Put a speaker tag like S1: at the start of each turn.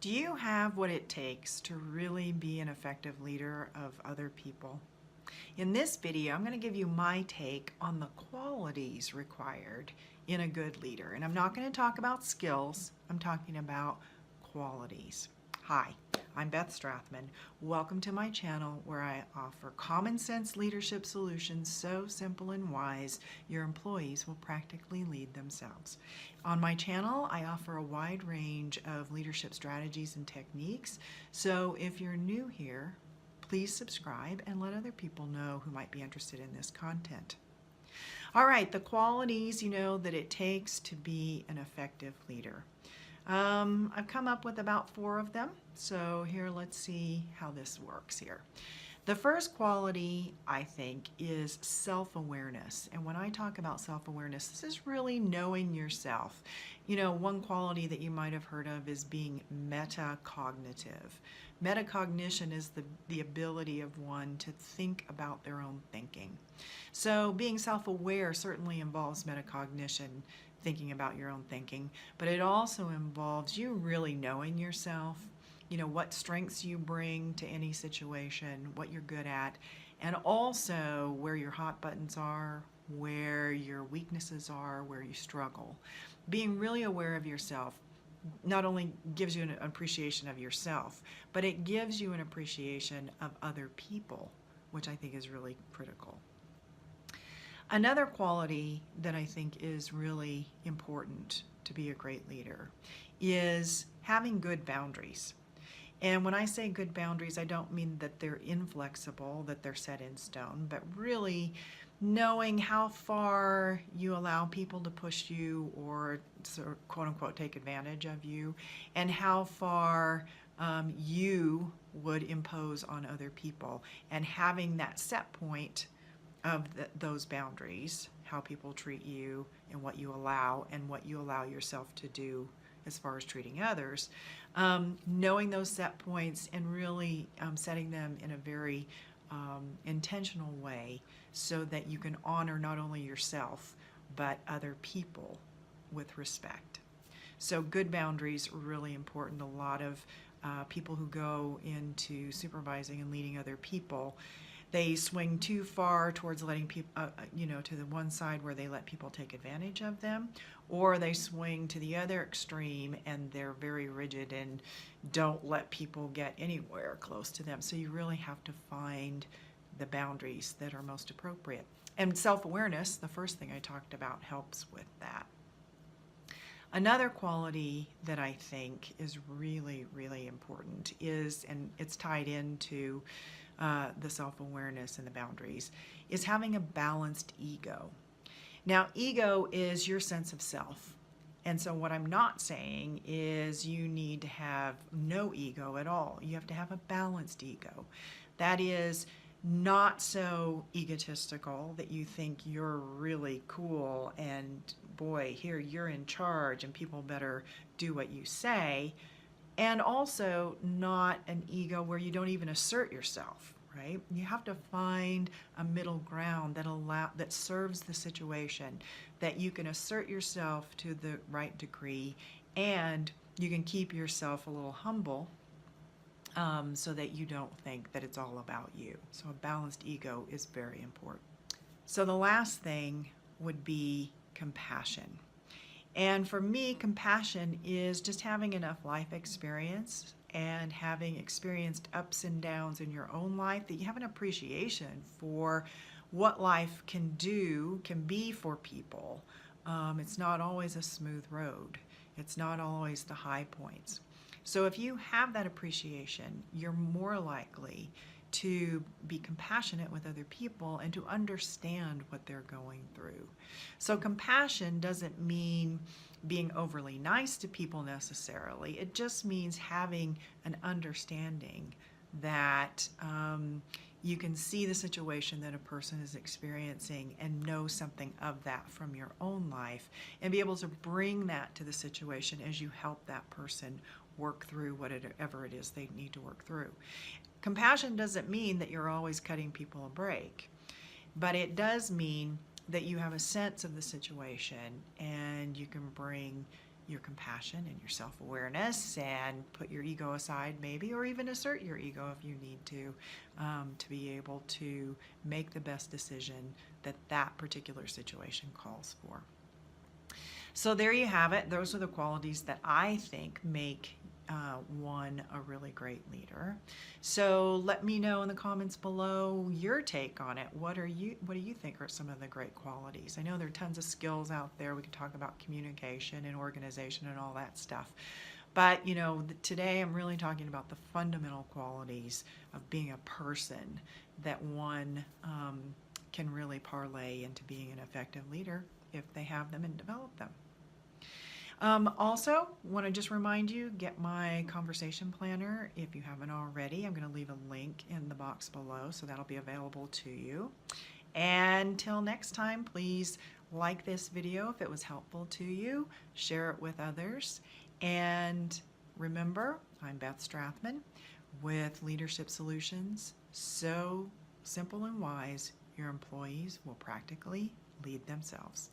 S1: Do you have what it takes to really be an effective leader of other people? In this video, I'm going to give you my take on the qualities required in a good leader. And I'm not going to talk about skills, I'm talking about qualities. Hi, I'm Beth Strathman. Welcome to my channel where I offer common sense leadership solutions so simple and wise your employees will practically lead themselves. On my channel, I offer a wide range of leadership strategies and techniques. So if you're new here, please subscribe and let other people know who might be interested in this content. All right, the qualities, that it takes to be an effective leader. I've come up with about 4 of them. So here, let's see how this works here. The first quality, I think, is self-awareness. And when I talk about self-awareness, this is really knowing yourself. One quality that you might have heard of is being metacognitive. Metacognition is the ability of one to think about their own thinking. So being self-aware certainly involves metacognition, thinking about your own thinking, but it also involves you really knowing yourself, what strengths you bring to any situation, what you're good at, and also where your hot buttons are, where your weaknesses are, where you struggle. Being really aware of yourself not only gives you an appreciation of yourself, but it gives you an appreciation of other people, which I think is really critical. Another quality that I think is really important to be a great leader is having good boundaries. And when I say good boundaries, I don't mean that they're inflexible, that they're set in stone, but really knowing how far you allow people to push you or sort of, quote unquote, take advantage of you, and how far you would impose on other people, and having that set point of those boundaries, how people treat you and what you allow yourself to do as far as treating others, knowing those set points and really setting them in a very intentional way so that you can honor not only yourself but other people with respect. So good boundaries are really important. A lot of people who go into supervising and leading other people, they swing too far towards letting people, to the one side where they let people take advantage of them, or they swing to the other extreme and they're very rigid and don't let people get anywhere close to them. So you really have to find the boundaries that are most appropriate. And self-awareness, the first thing I talked about, helps with that. Another quality that I think is really, really important is, and it's tied into the self-awareness and the boundaries, is having a balanced ego. Now, ego is your sense of self. And so what I'm not saying is you need to have no ego at all. You have to have a balanced ego. That is not so egotistical that you think you're really cool and boy, here you're in charge and people better do what you say. And also not an ego where you don't even assert yourself, right? You have to find a middle ground that serves the situation, that you can assert yourself to the right degree and you can keep yourself a little humble so that you don't think that it's all about you. So a balanced ego is very important. So the last thing would be compassion. And for me, compassion is just having enough life experience and having experienced ups and downs in your own life that you have an appreciation for what life can be for people. It's not always a smooth road. It's not always the high points. So if you have that appreciation, you're more likely to be compassionate with other people and to understand what they're going through. So compassion doesn't mean being overly nice to people necessarily. It just means having an understanding that you can see the situation that a person is experiencing and know something of that from your own life and be able to bring that to the situation as you help that person work through whatever it is they need to work through. Compassion doesn't mean that you're always cutting people a break, but it does mean that you have a sense of the situation and you can bring your compassion and your self-awareness and put your ego aside maybe, or even assert your ego if you need to be able to make the best decision that that particular situation calls for. So there you have it. Those are the qualities that I think make one a really great leader. So let me know in the comments below your take on it. What do you think are some of the great qualities? I know there are tons of skills out there. We can talk about communication and organization and all that stuff. But today I'm really talking about the fundamental qualities of being a person that one can really parlay into being an effective leader if they have them and develop them. Also, want to just remind you, get my conversation planner if you haven't already. I'm going to leave a link in the box below, so that'll be available to you. And until next time, please like this video if it was helpful to you, share it with others, and remember, I'm Beth Strathman with Leadership Solutions. So simple and wise, your employees will practically lead themselves.